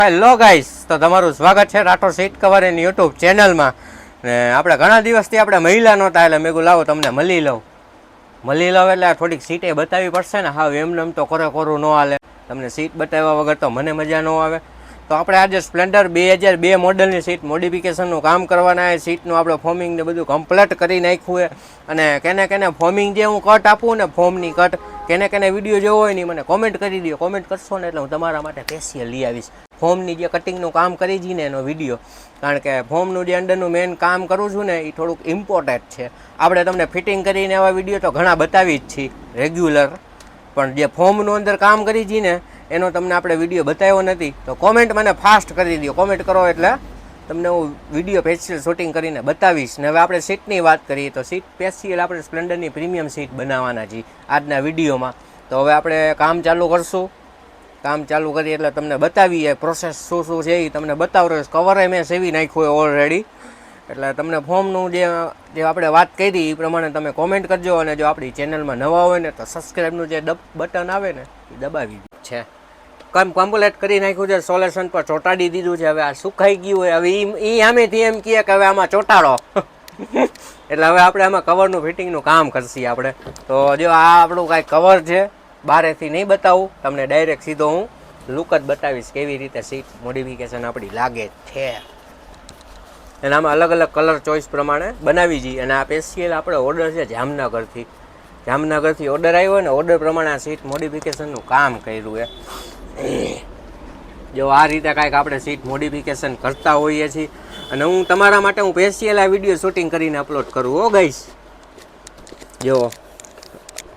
Hello guys, તો તમારું સ્વાગત છે રાઠોડ સીટ કવર એની યુટ્યુબ ચેનલમાં. ને આપણે ઘણા દિવસથી આપણે મહિલા નહોતા, એટલે મેં કહ્યું લાવો તમને મળી લઉં એટલે થોડીક સીટે બતાવવી પડશે ને. હા, એમને તો કોરું ન હાલે, તમને સીટ બતાવ્યા વગર તો મને મજા ન આવે. તો આપણે આજે સ્પ્લેન્ડર 2002 મોડલની સીટ મોડિફિકેશનનું કામ કરવાના. સીટનું આપણે ફોર્મિંગ ને બધું કમ્પ્લીટ કરી નાખ્યું છે. અને કેને ફોર્મિંગ જે હું કટ આપું ને, ફોર્મની કટ કેને વિડીયો જોવો હોય ને મને કોમેન્ટ કરી દો. કોમેન્ટ કરશો ને એટલે હું તમારા માટે સ્પેશિયલ લઈ આવીશ ફોર્મની જે કટિંગનું કામ કરી છે ને એનો વિડીયો. કારણ કે ફોર્મનું જે અંદરનું મેઇન કામ કરું છું ને એ થોડુંક ઇમ્પોર્ટન્ટ છે. આપણે તમને ફિટિંગ કરીને એવા વિડીયો તો ઘણા બતાવી જ છીએ રેગ્યુલર, પણ જે ફોર્મનું અંદર કામ કરી છે ને એનો તમને આપણે વિડીયો બતાવ્યો નથી. તો કોમેન્ટ મને ફાસ્ટ કરી દો. કોમેન્ટ કરો એટલે તમને હું વિડીયો સ્પેશિયલ શૂટિંગ કરીને બતાવીશ. ને હવે આપણે સીટની વાત કરીએ તો સીટ સ્પેશિયલ આપણે સ્પ્લેન્ડરની પ્રીમિયમ સીટ બનાવવાના છીએ આજના વિડીયોમાં. તો હવે આપણે કામ ચાલુ કરશું. કામ ચાલુ કરીએ એટલે તમને બતાવીએ પ્રોસેસ શું છે એ તમને બતાવરો. કવરે મેં સેવી નાખ્યું હોય ઓલરેડી, એટલે તમને ફોર્મનું જે આપણે વાત કરી એ પ્રમાણે તમે કોમેન્ટ કરજો. અને જો આપણી ચેનલમાં નવા હોય ને તો સબસ્ક્રાઈબનું જે બટન આવે ને એ દબાવી છે. કમ્પ્લીટ કરી નાખ્યું છે, સોલ્યુશન પર ચોંટાડી દીધું છે. હવે આ સુકાઈ ગયું હોય, હવે એ સામેથી એમ કહે કે હવે આમાં ચોંટાડો એટલે હવે આપણે આમાં કવરનું ફિટિંગનું કામ કરશી આપણે. તો જો આ આપણું કાંઈ કવર છે, બહારેથી નહીં બતાવું તમને, ડાયરેક્ટ સીધો હું લુક જ બતાવીશ કેવી રીતે સીટ મોડિફિકેશન આપણી લાગે છે. અને આમાં અલગ અલગ કલર ચોઈસ પ્રમાણે બનાવી જઈએ. અને આ સ્પેશિયલ આપણે ઓર્ડર છે જામનગરથી ઓર્ડર આવ્યો ને, ઓર્ડર પ્રમાણે આ સીટ મોડિફિકેશનનું કામ કર્યું છે. જો આ રીતે કાંઈક આપણે સીટ મોડિફિકેશન કરતા હોઈએ છીએ. અને હું તમારા માટે હું સ્પેશિયલ આ વિડીયો શૂટિંગ કરીને અપલોડ કરું હો ગાઈસ. જો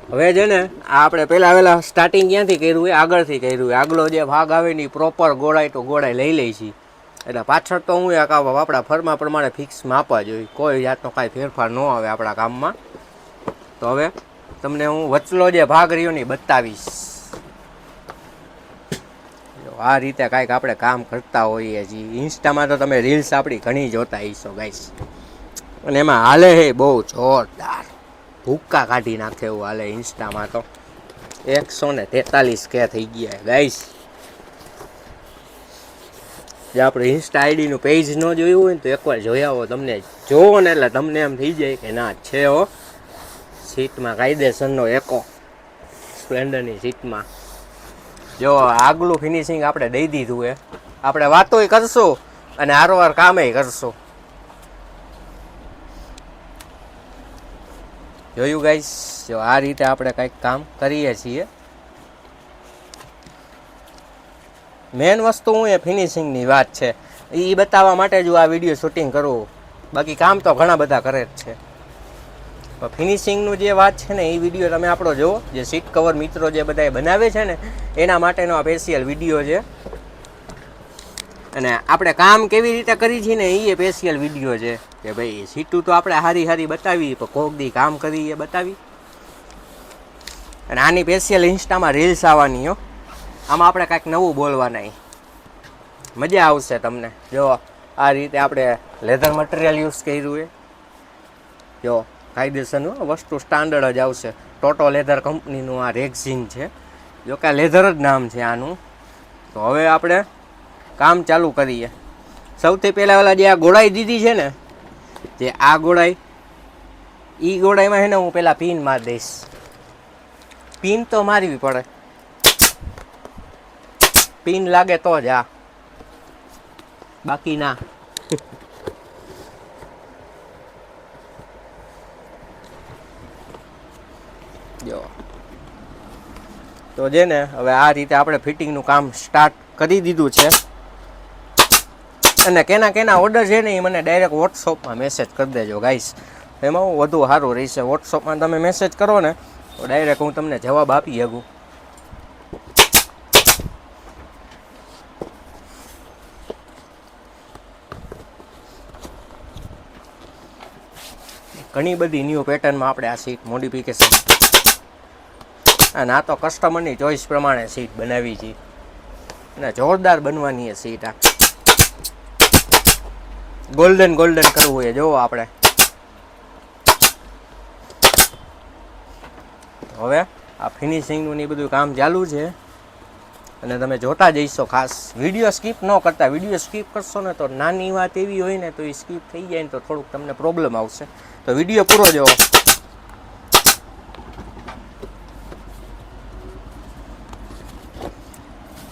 હવે છે ને આ આપણે પહેલાં સ્ટાર્ટિંગ ક્યાંથી કર્યું હોય, આગળથી કર્યું હોય. આગલો જે ભાગ આવે ને પ્રોપર ગોળાઈ તો ગોળાઈ લઈ લઈ છીએ. એટલે પાછળ તો હું આપણા ફરમા પ્રમાણે ફિક્સ માપવા જોઈએ, કોઈ જાતનો કાંઈ ફેરફાર ન આવે આપણા કામમાં. તો હવે તમને હું વચલો જે ભાગ રહ્યો ને બતાવીશ. આ રીતે કાંઈક આપણે કામ કરતા હોઈએ છીએ. ઇન્સ્ટામાં તો તમે રીલ્સ આપણી ઘણી જોતા હશો ગાઈસ, અને એમાં હાલે હે બહુ જોરદાર, ભૂક્કા કાઢી નાખે એવું હાલે ઇન્સ્ટામાં. તો 143K થઈ ગયા ગાઈસ. જે આપણે ઇન્સ્ટા આઈડીનું પેજ ન જોયું હોય ને તો એકવાર જોઈ આવો. તમને જોવો ને એટલે તમને એમ થઈ જાય કે ના છે હો સીટમાં કાયદેસરનો એકો સ્પ્લેન્ડરની સીટમાં. જો આગલું ફિનિશિંગ આપણે દઈ દીધું એ આપણે વાતોય કરશું અને હારોવાર કામેય કરશું. જોયું ગાઈસ, જો આ રીતે આપણે કંઈક કામ કરીએ છીએ. મેન વસ્તુ હું એ ફિનિશિંગની વાત છે, એ બતાવવા માટે જ આ વિડીયો શૂટિંગ કરવું. બાકી કામ તો ઘણા બધા કરે જ છે, પણ ફિનિશિંગનું જે વાત છે ને એ વિડીયો તમે આપણો જુઓ. જે સીટ કવર મિત્રો જે બધા બનાવે છે ને એના માટેનો આ સ્પેશિયલ વિડીયો છે. અને આપણે કામ કેવી રીતે કરી છીએ ને એ સ્પેશિયલ વિડીયો છે કે ભાઈ સીટું તો આપણે હારી બતાવી, પણ કોક દી કામ કરી એ બતાવી. અને આની સ્પેશિયલ ઇન્સ્ટામાં રીલ્સ આવવાની હો. આમાં આપણે કાંઈક નવું બોલવાના, મજા આવશે તમને. જો આ રીતે આપણે લેધર મટીરિયલ યુઝ કર્યું છે. જો કાયદેસરનું વસ્તુ સ્ટાન્ડર્ડ જ આવશે. ટોટો લેધર કંપનીનું આ રેક્ઝિન છે. જો કે લેધર જ નામ છે આનું. તો હવે આપણે કામ ચાલુ કરીએ. સૌથી પહેલાં જે આ ગોળાઈ દીધી છે ને, જે આ ગોળાઈ, એ ગોળાઈમાં છે ને હું પહેલાં પિન મારી દઈશ. પિન તો મારવી પડે, પિન લાગે તો જ આ, બાકી ના. જો તો છે ને હવે આ રીતે આપણે ફિટિંગનું કામ સ્ટાર્ટ કરી દીધું છે. અને કેના ઓર્ડર છે ને એ મને ડાયરેક્ટ વોટ્સઅપમાં મેસેજ કરી દેજો ગાઈસ. એમાં હું વધુ સારું રહેશે. વોટ્સઅપમાં તમે મેસેજ કરો ને તો ડાયરેક્ટ હું તમને જવાબ આપી શકું. ઘણી બધી ન્યૂ પેટર્નમાં આપણે આ સીટ મોડિફિકેશન, અને આ તો કસ્ટમરની ચોઈસ પ્રમાણે સીટ બનાવી છે. અને જોરદાર બનવાની છે સીટ. આ ગોલ્ડન કરવું હોય જોવો આપણે. હવે આ ફિનિશિંગનું ને બધું કામ ચાલુ છે. અને તમે જોતા જઈશો. ખાસ વિડીયો સ્કીપ ન કરતા. વિડીયો સ્કીપ કરશો ને તો નાની વાત એવી હોય ને તો એ સ્કીપ થઈ જાય ને તો થોડુંક તમને પ્રોબ્લેમ આવશે. તો વિડીયો પૂરો જોવો.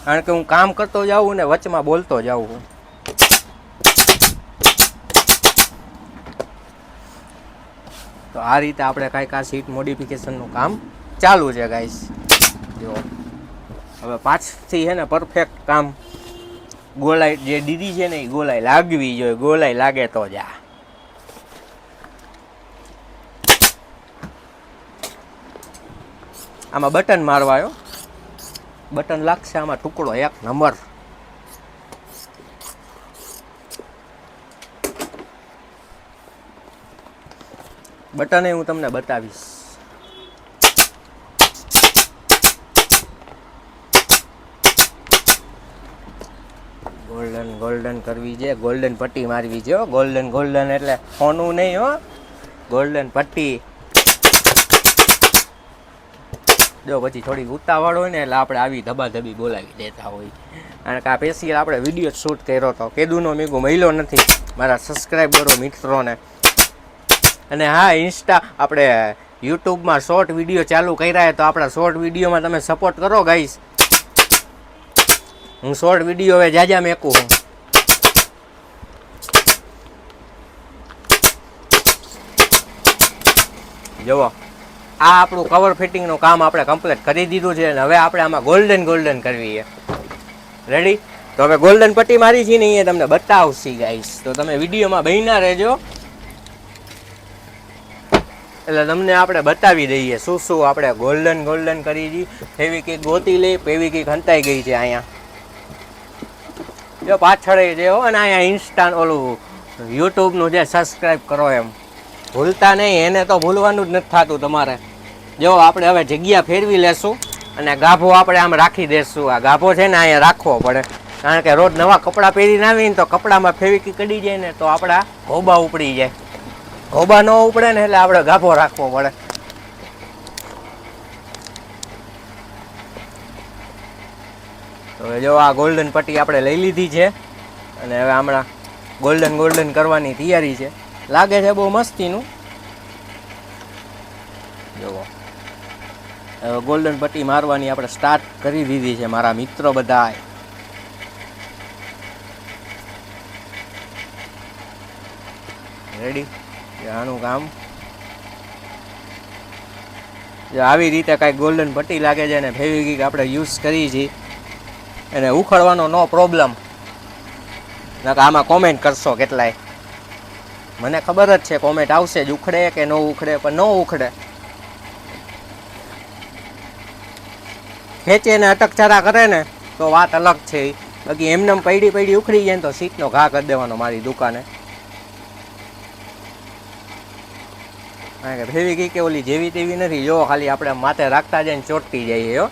કારણ કે હું કામ કરતો જાઉં ને વચમાં બોલતો જાઉં હું. તો આ રીતે આપણે કાંઈક આ સીટ મોડિફિકેશનનું કામ ચાલુ છે ગાઈસ. જો હવે પાછથી છે ને પરફેક્ટ કામ ગોલાઈ જે દીદી છે ને એ ગોલાઈ લાગવી જોઈએ. ગોલાઈ લાગે તો જ આમાં બટન મારવાયો. બટન લાગશે આમાં ટુકડો 1 નંબર. બટન હું તમને બતાવીશ. ગોલ્ડન કરવી છે. ગોલ્ડન પટ્ટી મારવી છે. ગોલ્ડન એટલે સોનું નહીં હો. ગોલ્ડન પટ્ટી. જો પછી થોડીક ઉતાવળ હોય ને એટલે આપણે આવી ધબાધબી બોલાવી દેતા હોય. કારણ કે આ સ્પેશિયલ આપણે વિડીયો શૂટ કર્યો હતો. કેદુનો મેગો મહિલો નથી મારા સબસ્ક્રાઈબરો મિત્રોને. અને હા, ઇન્સ્ટા આપણે યુટ્યુબમાં શોર્ટ વિડીયો ચાલુ કર્યા તો આપણા શોર્ટ વિડીયોમાં તમે સપોર્ટ કરો ગાઈસ. હું શોર્ટ વિડીયો હવે જાજા મેકું હું. જુઓ આ આપણું કવર ફિટિંગનું કામ આપણે કમ્પ્લીટ કરી દીધું છે. અને હવે આપણે આમાં ગોલ્ડન કરવી છે. રેડી? તો હવે ગોલ્ડન પટ્ટી મારી છે ને એ તમને બતાવશી ગાઈસ. તો તમે વિડીયોમાં બન્યા રહેજો એટલે તમને આપણે બતાવી દઈએ શું શું આપણે ગોલ્ડન કરી દી. ફેવિકિક ગોતી લઈ. ફેવિકિક હંતાઈ ગઈ છે અહીંયા. જો પાછળ છે હો. અને અહીંયા ઇન્સ્ટા ઓલું યુટ્યુબનું જે સબસ્ક્રાઈબ કરો એમ ભૂલતા નહીં. એને તો ભૂલવાનું જ નથી થતું તમારે. જો આપણે હવે જગ્યા ફેરવી લેશું અને ગાભો આપણે આમ રાખી દેશું. આ ગાભો છે ને અહીંયા રાખવો પડે. કારણ કે રોજ નવા કપડાં પહેરીને આવીને તો કપડામાં ફેવિકી કડી જાય ને તો આપણા ઘોબા ઉપડી જાય. ઘોબા ન ઉપડે ને એટલે આપણે ગાભો રાખવો પડે. તો હવે જો આ ગોલ્ડન પટ્ટી આપણે લઈ લીધી છે અને હવે હમણાં ગોલ્ડન કરવાની તૈયારી છે. લાગે છે બહુ મસ્તીનું. જુઓ હવે ગોલ્ડન પટ્ટી મારવાની આપણે સ્ટાર્ટ કરી દીધી છે મારા મિત્રો બધા. રેડી? આનું કામ આવી રીતે કાંઈક ગોલ્ડન પટ્ટી લાગે છે અને ફેવિકિક આપણે યુઝ કરી છીએ. એને ઉખડવાનો નો પ્રોબ્લેમ. આમાં કોમેન્ટ કરશો કેટલાય. મને ખબર જ છે કોમેન્ટ આવશે જ ઉખડે કે ન ઉખડે. પણ ન ઉખડે. ખેંચે ને અટકચારા કરે ને તો વાત અલગ છે. બાકી એમને પડી ઉખડી જાય ને તો સીટનો ઘા કરી દેવાનો મારી દુકાને. કારણ કે ફેવિકિક કે ઓલી જેવી તેવી નથી. જો ખાલી આપણે માથે રાખતા જાય ને ચોટતી જઈએ હો.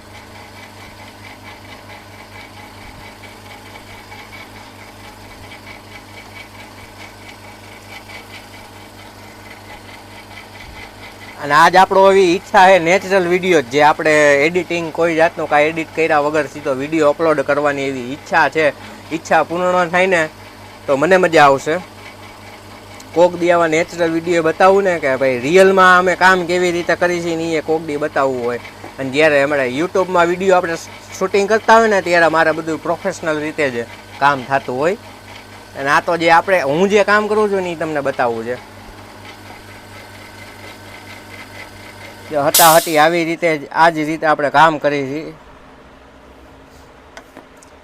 અને આજ આપણો એવી ઈચ્છા છે નેચરલ વિડીયો જે આપણે એડિટિંગ કોઈ જાતનું કાંઈ એડિટ કર્યા વગર સીધો વિડીયો અપલોડ કરવાની એવી ઈચ્છા છે. ઈચ્છા પૂર્ણ થાય ને તો મને મજા આવશે. કોક દી આવા નેચરલ વિડીયો બતાવું ને કે ભાઈ રિયલમાં અમે કામ કેવી રીતે કરી છીએ ને એ કોક દી બતાવવું હોય. અને જ્યારે હમણાં યુટ્યુબમાં વિડીયો આપણે શૂટિંગ કરતા હોય ને ત્યારે મારે બધું પ્રોફેશનલ રીતે જ કામ થતું હોય. અને આ તો જે હું જે કામ કરું છું ને એ તમને બતાવવું છે. હટાહટી આવી રીતે આ જ રીતે આપણે કામ કરી છીએ.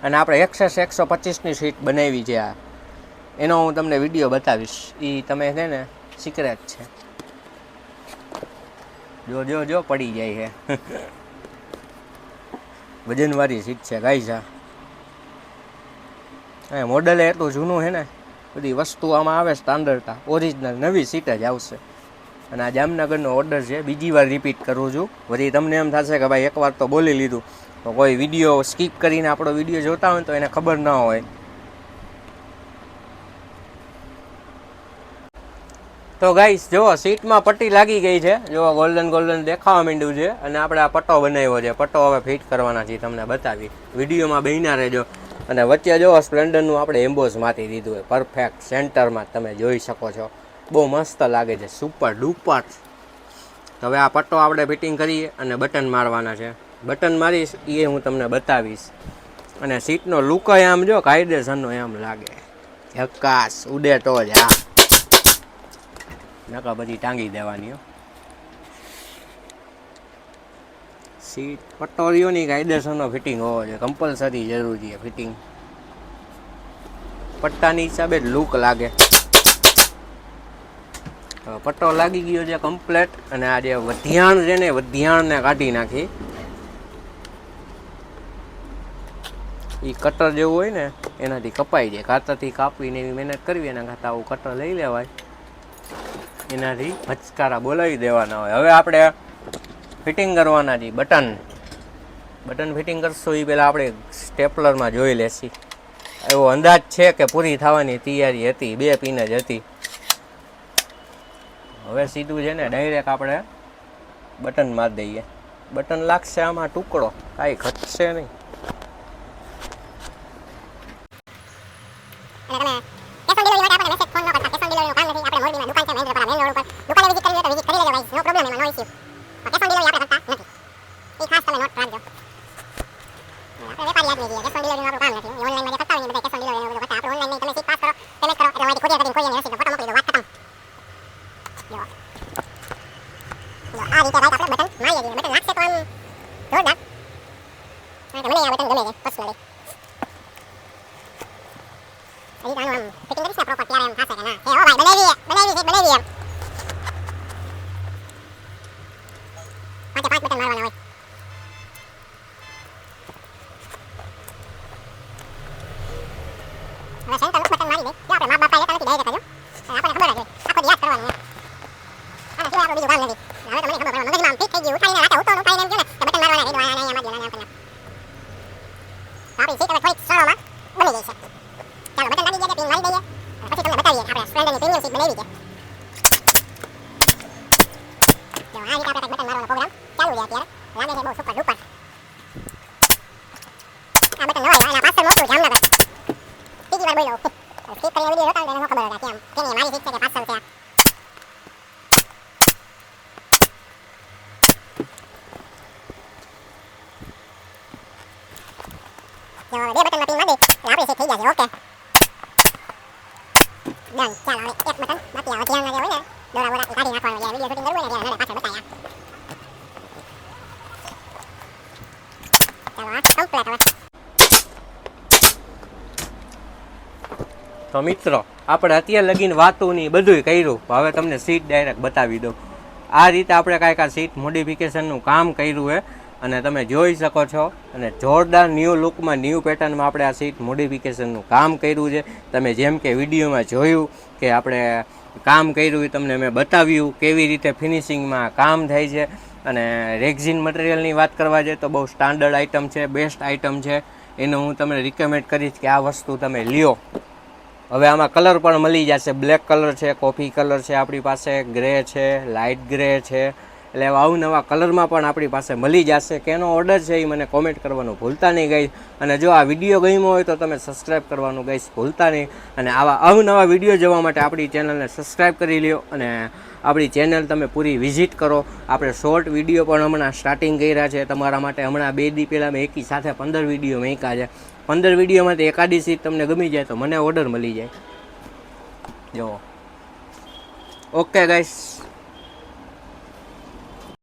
અને આપણે 125ની સીટ બનાવી છે. આ એનો હું તમને વિડીયો બતાવીશ. એ તમે છે ને સિક્રેટ છે. જો પડી જાય છે. વજનવાળી સીટ છે ગાઈસ. આ મોડલ એટલું જૂનું છે ને બધી વસ્તુ આમાં આવે સ્ટાન્ડર્ડ ઓરિજિનલ નવી સીટ જ આવશે. અને આ જામનગરનો ઓર્ડર છે. બીજી વાર રિપીટ કરું છું. વળી તમને એમ થશે કે ભાઈ એકવાર તો બોલી લીધું. તો કોઈ વિડીયો સ્કીપ કરીને આપણો વિડીયો જોતા હોય તો એને ખબર ન હોય. તો ગાઈસ જુઓ સીટમાં પટ્ટી લાગી ગઈ છે, જુઓ ગોલ્ડન ગોલ્ડન દેખાવા માંડ્યું છે. અને આપણે આ પટ્ટો બનાવ્યો છે, પટ્ટો હવે ફિટ કરવાના છે, તમને બતાવી વિડીયોમાં બન્યા રહેજો. અને વચ્ચે જુઓ સ્પ્લેન્ડરનું આપણે એમ્બોસ મારી દીધું હોય પરફેક્ટ સેન્ટરમાં, તમે જોઈ શકો છો. બહુ મસ્ત લાગે છે, સુપર ડુપર. હવે આ પટ્ટો આપણે ફિટિંગ કરીએ અને બટન મારવાના છે. બટન મારીશ એ હું તમને બતાવીશ. અને સીટનો લુક આમ જો કાયદેસરનો એમ લાગે, ઝકાસ ઉડે તો જ. હા નકા બધી ટાંગી દેવાની હો. સીટ પટ્ટોરીઓની કાયદેસરનો ફિટિંગ હોવો જોઈએ, કમ્પલસરી જરૂરી છે ફિટિંગ. પટ્ટાની હિસાબે જ લુક લાગે. પટ્ટો લાગી ગયો છે કમ્પ્લેટ. અને આ જે વધ્યાણ છે ને વધ્યાણને કાઢી નાખી. એ કટર જેવું હોય ને એનાથી કપાઈ જાય, કાતરથી કાપીને એવી મહેનત કરવી એના કરતાં આવું કટર લઈ લેવાય, એનાથી હચકારા બોલાવી દેવાના હોય. હવે આપણે ફિટિંગ કરવાના છીએ બટન. બટન ફિટિંગ કરશો એ પહેલાં આપણે સ્ટેપલરમાં જોઈ લેશી. એવો અંદાજ છે કે પૂરી થવાની તૈયારી હતી, 2 પિન જ હતી. હવે સીધું છે ને ડાયરેક્ટ આપણે બટન મારી દઈએ. બટન લાગશે આમાં ટુકડો, કાંઈ ઘટશે નહીં. તો મિત્રો આપણે અત્યારે લગીને વાતોની બધુંય કર્યું. હવે તમને સીટ ડાયરેક્ટ બતાવી દઉં. આ રીતે આપણે કાંઈક આ સીટ મોડિફિકેશનનું કામ કર્યું છે અને તમે જોઈ શકો છો. અને જોરદાર ન્યૂ લુકમાં ન્યૂ પેટર્નમાં આપણે આ સીટ મોડિફિકેશનનું કામ કર્યું છે. તમે જેમ કે વિડીયોમાં જોયું કે આપણે કામ કર્યું એ તમને મેં બતાવ્યું કેવી રીતે ફિનિશિંગમાં કામ થાય છે. અને રેક્ઝિન મટીરિયલની વાત કરવા જઈએ તો બહુ સ્ટાન્ડર્ડ આઇટમ છે, બેસ્ટ આઇટમ છે. એનું હું તમને રિકમેન્ડ કરીશ કે આ વસ્તુ તમે લ્યો. હવે આમાં કલર પણ મળી જશે. બ્લેક કલર છે, કોફી કલર છે આપણી પાસે, ગ્રે છે, લાઇટ ગ્રે છે. એટલે અવનવા કલરમાં પણ આપણી પાસે મળી જશે. કેનો ઓર્ડર છે એ મને કોમેન્ટ કરવાનું ભૂલતા નહીં ગાઈસ. અને જો આ વિડીયો ગમ્યો હોય તો તમે સબસ્ક્રાઈબ કરવાનું ગાઈસ ભૂલતા નહીં. અને આવા અવનવા વિડીયો જોવા માટે આપણી ચેનલને સબસ્ક્રાઈબ કરી લ્યો. અને આપણી ચેનલ તમે પૂરી વિઝિટ કરો. આપણે શોર્ટ વિડીયો પણ હમણાં સ્ટાર્ટિંગ કર્યા છે તમારા માટે. હમણાં 2 દી પહેલાં મેં એકી સાથે 15 વિડીયો મૂક્યા છે. 15 વિડીયોમાંથી એકાદી સીટ તમને ગમી જાય તો મને ઓર્ડર મળી જાય. જો ઓકે ગાઈસ.